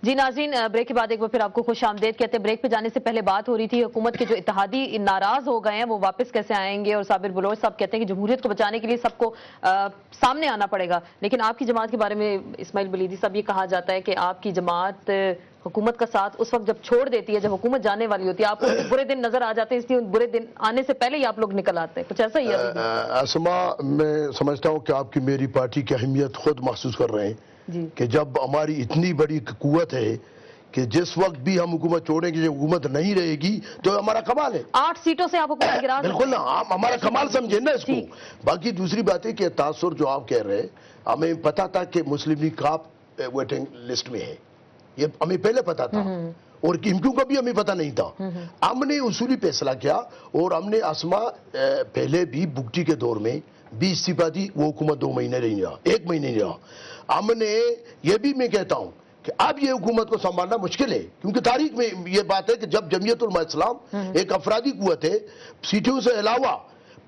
جی ناظرین، بریک کے بعد ایک بار پھر آپ کو خوش آمدید کہتے ہیں۔ بریک پہ جانے سے پہلے بات ہو رہی تھی حکومت کے جو اتحادی ناراض ہو گئے ہیں وہ واپس کیسے آئیں گے، اور صابر بلوچ صاحب کہتے ہیں کہ جمہوریت کو بچانے کے لیے سب کو سامنے آنا پڑے گا۔ لیکن آپ کی جماعت کے بارے میں اسماعیل بلیدی صاحب یہ کہا جاتا ہے کہ آپ کی جماعت حکومت کا ساتھ اس وقت جب چھوڑ دیتی ہے جب حکومت جانے والی ہوتی ہے، آپ کو برے دن نظر آ جاتے ہیں، اس لیے برے دن آنے سے پہلے ہی آپ لوگ نکل آتے ہیں، کچھ ایسا ہی ہے؟ اسما، میں سمجھتا ہوں کہ آپ کی میری پارٹی کی اہمیت خود محسوس کر رہے ہیں کہ جب ہماری اتنی بڑی قوت ہے کہ جس وقت بھی ہم حکومت چھوڑیں گے، جب حکومت نہیں رہے گی تو ہمارا کمال ہے۔ 8 سیٹوں سے آپ حکومت گرا دیں۔ بالکل نا، ہمارا کمال سمجھیں نا اس کو۔ باقی دوسری بات ہے کہ تاثر جو آپ کہہ رہے ہیں، ہمیں پتا تھا کہ مسلم لیگ کاپ ویٹنگ لسٹ میں ہے، یہ ہمیں پہلے پتا تھا، اور کیوں کا بھی ہمیں پتہ نہیں تھا۔ ہم نے اصولی فیصلہ کیا، اور ہم نے اسما پہلے بھی بگٹی کے دور میں 20 استعفا دی، وہ حکومت 2 مہینے نہیں رہا، 1 مہینے نہیں رہا۔ ہم نے یہ بھی میں کہتا ہوں کہ اب یہ حکومت کو سنبھالنا مشکل ہے، کیونکہ تاریخ میں یہ بات ہے کہ جب جمعیت علماء اسلام ایک افرادی قوت ہے، سیٹوں سے علاوہ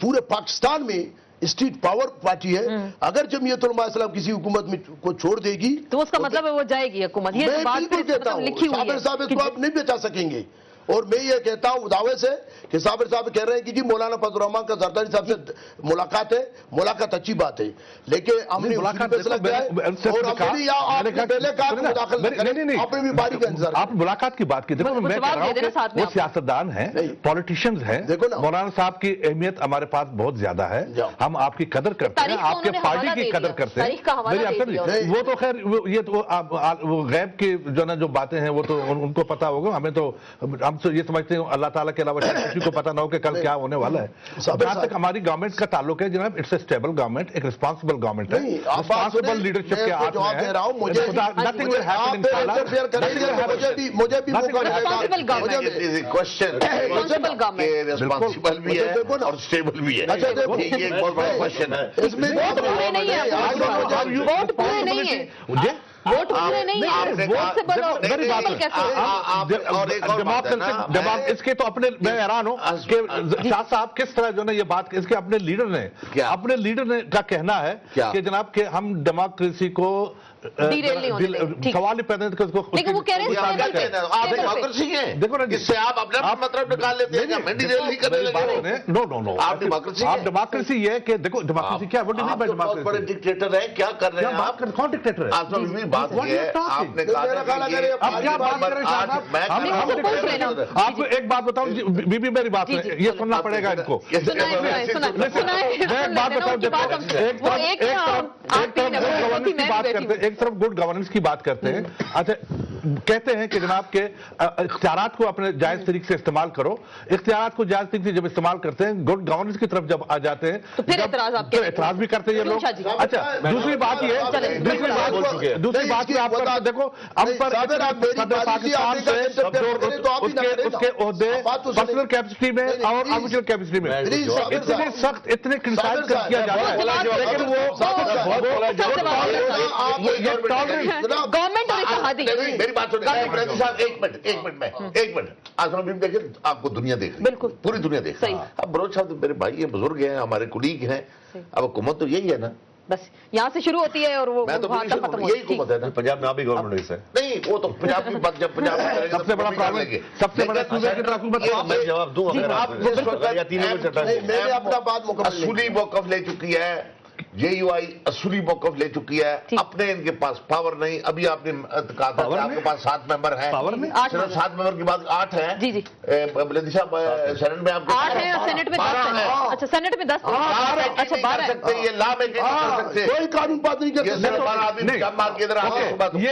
پورے پاکستان میں اسٹیٹ پاور پارٹی ہے، اگر جمعیت علماء اسلام کسی حکومت میں کو چھوڑ دے گی تو اس کا مطلب ہے وہ جائے گی حکومت۔ یہ میں بالکل کہتا ہوں صابر صاحب اس کو آپ نہیں بچا سکیں گے، اور میں یہ کہتا ہوں دعوے سے کہ صابر صاحب کہہ رہے ہیں کہ جی مولانا فضل الرحمان کا زرداری صاحب سے ملاقات ہے، ملاقات اچھی بات ہے، لیکن ہم نے فیصلہ کیا ہے، اور ہم نے آپ نے پہلے کہا کہ مداخل نہ کریں، آپ نے بھی باری کا انتظار۔ آپ ملاقات کی بات کی، دیکھو میں کہہ رہا ہوں کہ وہ سیاستدان ہیں، پولیٹیشینز ہیں، مولانا صاحب کی اہمیت ہمارے پاس بہت زیادہ ہے، ہم آپ کی قدر کرتے ہیں، آپ کے پارٹی کی قدر کرتے ہیں۔ وہ تو خیر یہ تو وہ غیب کی جو نا جو باتیں ہیں وہ تو ان کو پتا ہوگا، ہمیں تو ہم یہ سمجھتے ہیں اللہ تعالیٰ کے علاوہ کسی کو پتا نہ ہو کہ کل کیا ہونے والا ہے۔ جہاں تک ہماری گورنمنٹ کا تعلق ہے جناب، اٹس اے اسٹیبل گورنمنٹ، ایک ریسپانسبل گورنمنٹ ہے، ریسپانسبل لیڈرشپ کے ہاتھ میں ہے۔ نتھنگ ول ہیپن انشاءاللہ۔ مجھے بھی موقع ملے گا، ریسپانسبل بھی ہے اور اسٹیبل بھی ہے، یہ ایک بہت بڑا کوشچن ہے۔ ووٹ پورے نہیں ہے، ووٹ پورے نہیں ہے، ووٹ پورے نہیں ہے، ووٹ سے بڑا میری بات ہے اس کے تو اپنے میں حیران ہوں کہ شاہ صاحب کس طرح جو نا یہ بات اس کے اپنے لیڈر نے کا کہنا ہے کہ جناب کہ ہم ڈیموکریسی کو سوال پیدا کرتے ہیں، لیکن وہ کہہ رہے ہیں آپ ڈیموکریسی ہیں، دیکھو نا اس سے آپ اپنا مطلب نکال لیتے ہیں، میں ڈیٹیل نہیں کرنے لگے۔ نو آپ ڈیموکریسی یہ کہ دیکھو ڈیموکریسی کیا ہے، بہت بڑے ڈکٹیٹر ہیں، کیا کر رہے ہیں آپ؟ کون ڈکٹیٹر ہے؟ بات یہ ہے آپ نے کہا اب کیا بات کر رہے ہیں؟ آپ کو ایک بات بتاؤں، بی بی میری بات ہے، یہ سننا پڑے گا ان کو۔ میں ایک بات بتاؤں، ایک طرف گڈ گورننس کی بات کرتے ہیں، اچھا کہتے ہیں کہ جناب کے اختیارات کو اپنے جائز طریقے سے استعمال کرو، اختیارات کو جائز طریقے سے جب استعمال کرتے ہیں، گڈ گورننس کی طرف جب آ جاتے ہیں تو پھر اعتراض بھی کرتے ہیں یہ لوگ۔ اچھا دوسری بات یہ دوسری بات میں آپ کا دیکھو ہم پر پاکستان سے اس کے عہدے پرسنل کیپیسٹی میں اور آفیشل کیپیسٹی میں اتنے سخت اتنے کرٹیسائز کیا جاتا ہے، لیکن وہ گورنمنٹ اور اتحادی۔ میری بات سنیں، ایک منٹ آسمان دیکھیں، آپ کو دنیا دیکھ رہی ہے، پوری دنیا دیکھ رہی ہے۔ اب بلوچ صاحب میرے بھائی ہیں، بزرگ ہیں، ہمارے کولیگ ہیں، اب حکومت تو یہی ہے نا، بس یہاں سے شروع ہوتی ہے اور وہ وہاں تک ختم ہوتی ہے۔ یہی حکومت ہے نا پنجاب میں آپ ہی گورنمنٹ ہے نہیں، وہ تو پنجاب کی بات جب پنجاب میں سب سے بڑا پرابلم سب سے بڑا صوبے کی طرف میں جواب دوں اگر آپ میں نے اپنا بات مکمل اصولی موقف لے چکی ہے، جے یو آئی اصولی موقف لے چکی ہے، اپنے ان کے پاس پاور نہیں۔ ابھی آپ نے کہا تھا کہ آپ کے پاس 7 ممبر ہیں، صرف 7 ممبر کی بات 8 ہیں۔ جی جی بلندی صاحب سینٹ میں آپ کے 8 ہیں اور سینٹ میں 10 ہیں۔ اچھا سینٹ میں 10 اچھا 12 سکتے ہیں، یہ لا میں نہیں کر سکتے، کوئی قانون بات نہیں کر سکتے۔ یہ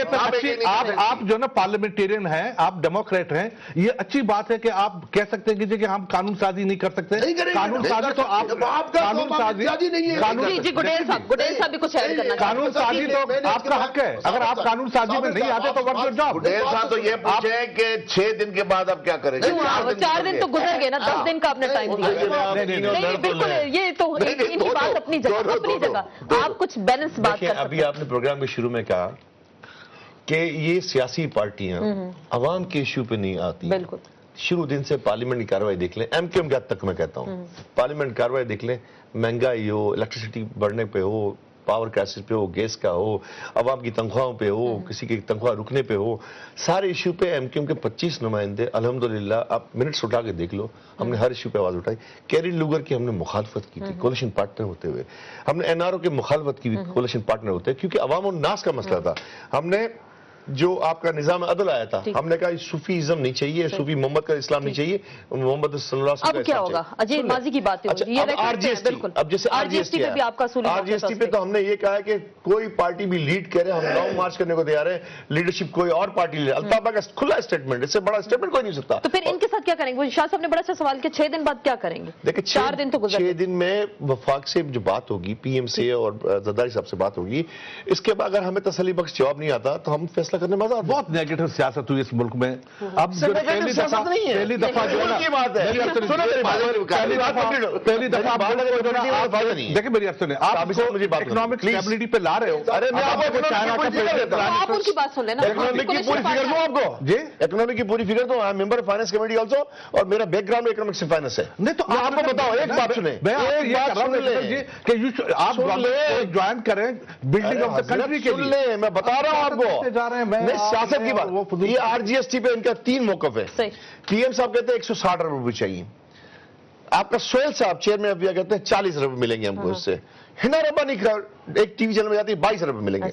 آپ جو نا پارلیمنٹیرین ہیں، آپ ڈیموکریٹ ہیں، یہ اچھی بات ہے کہ آپ کہہ سکتے ہیں کہ ہم قانون سازی نہیں کر سکتے۔ قانون سازی تو آپ قانون سازی گڈیل صاحب بھی کچھ ایڈ کرنا چاہتے ہیں۔ قانون سازی تو آپ کا حق ہے، اگر آپ قانون سازی میں نہیں آتے تو ورک یور جاب۔ گڈیل صاحب تو یہ پوچھیں کہ 6 دن کے بعد آپ کیا کریں گے؟ 4 دن تو گزر گئے نا، 10 دن کا آپ نے ٹائم دیا۔ نہیں بالکل، یہ تو ان کی بات اپنی جگہ، آپ کچھ بیلنس بات کر سکتے ہیں۔ ابھی آپ نے پروگرام کے شروع میں کہا کہ یہ سیاسی پارٹیاں عوام کے ایشو پہ نہیں آتی۔ بالکل شروع دن سے پارلیمنٹ کی کارروائی دیکھ لیں، ایم کیو ایم کے حد تک میں کہتا ہوں، پارلیمنٹ کارروائی دیکھ لیں، مہنگائی ہو، الیکٹریسٹی بڑھنے پہ ہو، पावर क्राइसिस पे हो, गैस का हो, अवाम की तनख्वाहों पे हो, किसी की तनख्वाह रुकने पे हो, सारे इश्यू पे एमक्यूएम के 25 नुमाइंदे अल्हम्दुलिल्लाह, आप मिनट्स उठा के देख लो, हमने हर इश्यू पे आवाज उठाई। कैरिन लुगर की हमने मुखालफत की थी कोलिशन पार्टनर होते हुए, हमने एनआरओ के मुखालफत की कोलिशन पार्टनर होते हैं, क्योंकि अवाम और नास का मसला था। हमने जो आपका निजाम अदल आया था, हमने कहा सूफीइज्म नहीं चाहिए, सूफी मोहम्मद का इस्लाम नहीं चाहिए, मोहम्मद सल्लल्लाहु अलैहि वसल्लम अब क्या होगा? अजय माजी की बात है। अब जैसे आरजीएसटी पे भी आपका आरजीएसटी पे तो हमने ये कहा है कि कोई पार्टी भी लीड करे, हम लॉन्ग मार्च करने को तैयार है, लीडरशिप कोई और पार्टी ले। अल्ताफा का खुला स्टेटमेंट, इससे बड़ा स्टेटमेंट कोई नहीं सकता। तो फिर इनके साथ क्या करेंगे? शाह साहब ने बड़ा अच्छा सवाल किया, 6 दिन बाद क्या करेंगे? देखिए 4 दिन तो गुजर 6 दिन में वफाक से जो बात होगी, पीएम से और जरदारी साहब से बात होगी, इसके बाद अगर हमें तसल्ली बख्श जवाब नहीं आता तो हम फैसला करने में आजाद। बहुत नेगेटिव सियासत हुई इस मुल्क में। अब जो पहली दफा जो है ना, की बात है, पहली दफा देखिए मेरी बात सुनिए, आप इकोनॉमिक स्टेबिलिटी पे ला रहे हो। अरे मैं आपको चाइना का आप उनकी बात सुन लेना। इकोनॉमिक की पूरी फिगर दूं आपको जी, इकोनॉमिक की पूरी फिगर तो member of finance committee also, और मेरा बैकग्राउंड इकोनॉमिक्स एंड फाइनेंस है। नहीं तो आपको बताओ, एक बात सुने, आप ज्वाइन करें बिल्डिंग ऑफ द कंट्री के लिए। मैं बता रहा हूं आपको, जा रहे हैं मैं सियासत की बात। ये आरजीएसटी पे इनका 3 मौकफ है। पीएम साहब कहते हैं 160 अरब रुपए चाहिए, आपका सोहेल साहब चेयरमैन ऑफ इंडिया कहते हैं 40 अरब मिलेंगे हमको इससे। हिना रब्बानी एक टीवी चैनल में जाती है 22 अरब मिलेंगे।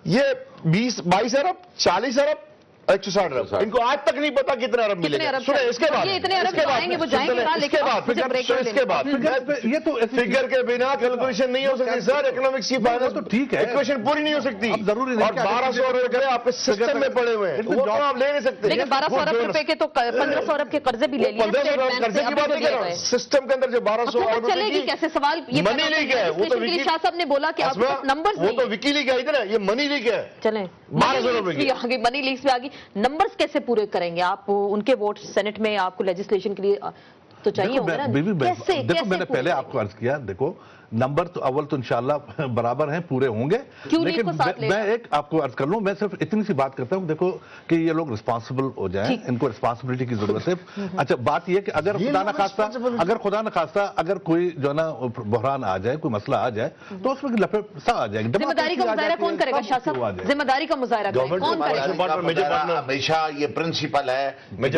ये 22 अरब, 40 अरब, 160 अरब, इनको आज तक नहीं पता कितने अरब मिलेंगे। सुने इसके बाद, इतने अरब आएंगे वो जाएंगे ना, इसके बाद ये तो फिगर के बिना कैलकुलेशन नहीं हो सकती सर, इकोनॉमिक्स की फाइनेंस तो ठीक है, इक्वेशन पूरी नहीं हो सकती। जरूरी नहीं, और 1200 रुपए आपके सिस्टम में पड़े हुए हैं, वो तो आप ले नहीं सकते। लेकिन 1200 अरब रुपए के तो 1500 अरब के कर्जे भी ले लिए। 1500 अरब कर्जे की बात नहीं कर रहा हूं, सिस्टम के अंदर जो 1200 अरब चलेगी कैसे? सवाल ये मनी लीक है, वो तो शाह साहब ने बोला कि आप नंबर्स, वो तो विकी लीक है, इधर ये मनी लीक है। चलें 1200 रुपए की आगे मनी लीक्स भी आ गई, नंबर्स कैसे पूरे करेंगे आप? उनके वोट सेनेट में आपको लेजिस्लेशन के लिए तो चाहिए होगा ना। देखो मैंने पहले आपको अर्ज किया, देखो नंबर तो अव्वल तो इंशाल्लाह बराबर हैं, पूरे होंगे, लेकिन मैं एक आपको अर्ज कर लूं, मैं सिर्फ इतनी सी बात करता हूं, देखो कि ये लोग रिस्पांसिबल हो जाएं, इनको रिस्पांसिबिलिटी की जरूरत है। अच्छा बात ये कि अगर खुदा न खास्ता अगर कोई जो है ना बहरान आ जाए, कोई मसला आ जाए, तो उसमें लपेट सा आ जाएगी। जिम्मेदारी का मुजाहरा कौन करेगा शाह साहब? जिम्मेदारी का मुजाहरा कौन करेगा? हमेशा ये प्रिंसिपल है,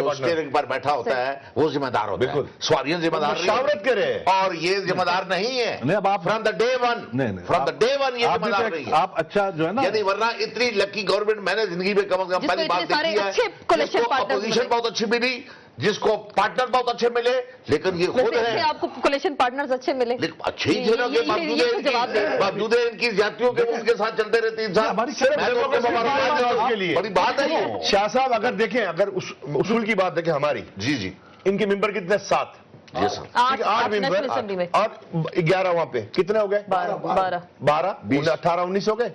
उसके पर बैठा होता है वो जिम्मेदार होता है, सवारियां जिम्मेदार मुशावरत करे, और ये जिम्मेदार नहीं है from the day one. From the day one ये जिम्मेदार नहीं है। आप अच्छा जो है ना, यदि वरना इतनी लकी गवर्नमेंट मैंने जिंदगी में कम से कम पहली बात देखी है, जिसको अपोजिशन बहुत अच्छी मिली, जिसको पार्टनर बहुत अच्छे मिले, लेकिन ये खुद है आपको कोलिशन पार्टनर्स अच्छे मिले, अच्छे ही थे लोग, बावजूद इनकी जातियों के उनके साथ चलते रहते इंसान। बड़ी बात है शाह साहब, अगर देखें, अगर उसूल की बात देखें हमारी, जी जी, इनके मेंबर कितने? 7 8 मेंबर और 11 वहां पे कितने हो गए? 12 18 19 हो गए।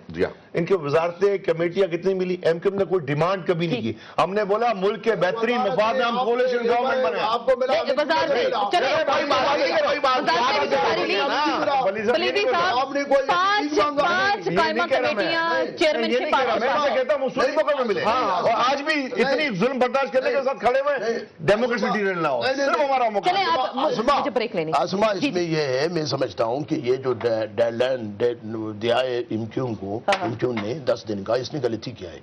इनकी वजारतें कमेटियां कितनी मिली? एमक्यूएम ने कोई डिमांड कभी नहीं की। हमने बोला मुल्क के बेहतरीन मफाद में हम कोलिशन गवर्नमेंट बने। आपको मिला मिले, और आज भी इतनी जुल्म बर्दाश्त करने के साथ खड़े हुए डेमोक्रेसी ना हो, सिर्फ हमारा मौका। आसमा इसमें ये है, मैं समझता हूं कि ये जो डेडलाइन दिया है इमक्यूम ने 10 दिन का, इसने गलती किया है।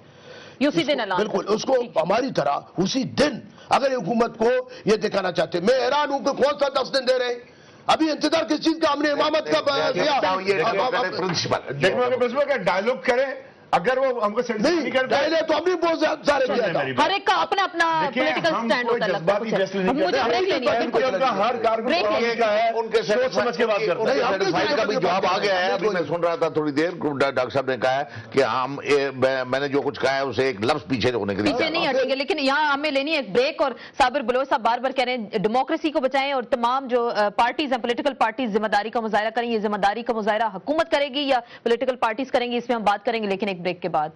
उसी दिन बिल्कुल, उसको हमारी तरह उसी दिन अगर हुकूमत को ये दिखाना चाहते, मैं हैरान हूं कि कौन सा 10 दिन दे रहे हैं। अभी इंतजार किस चीज का? हमने इमामत का प्रिंसिपल का डायलॉग करें, अगर वो हमको नहीं करते तो हम भी बहुत सारे हर एक का अपना अपना पॉलिटिकल स्टैंड होता है। हर कारकुन का है, उनके सोच समझ के बात करते हैं। का भी जवाब आ गया है। अभी मैं सुन रहा था थोड़ी देर, डॉक्टर साहब ने कहा है कि हम मैंने जो कुछ कहा है उसे एक लफ्ज पीछे होने के लिए पीछे नहीं हटेंगे, लेकिन यहाँ हमें लेनी है एक ब्रेक। और साबिर बलोच साहब बार बार कह रहे हैं डेमोक्रेसी को बचाएं और तमाम जो पार्टीज हैं, पॉलिटिकल पार्टीज जिम्मेदारी का मुजाहरा करें। ये जिम्मेदारी का मुजाहरा हुकूमत करेगी या पॉलिटिकल पार्टीज करेंगी, इसमें हम बात करेंगे, लेकिन एक ब्रेक के बाद।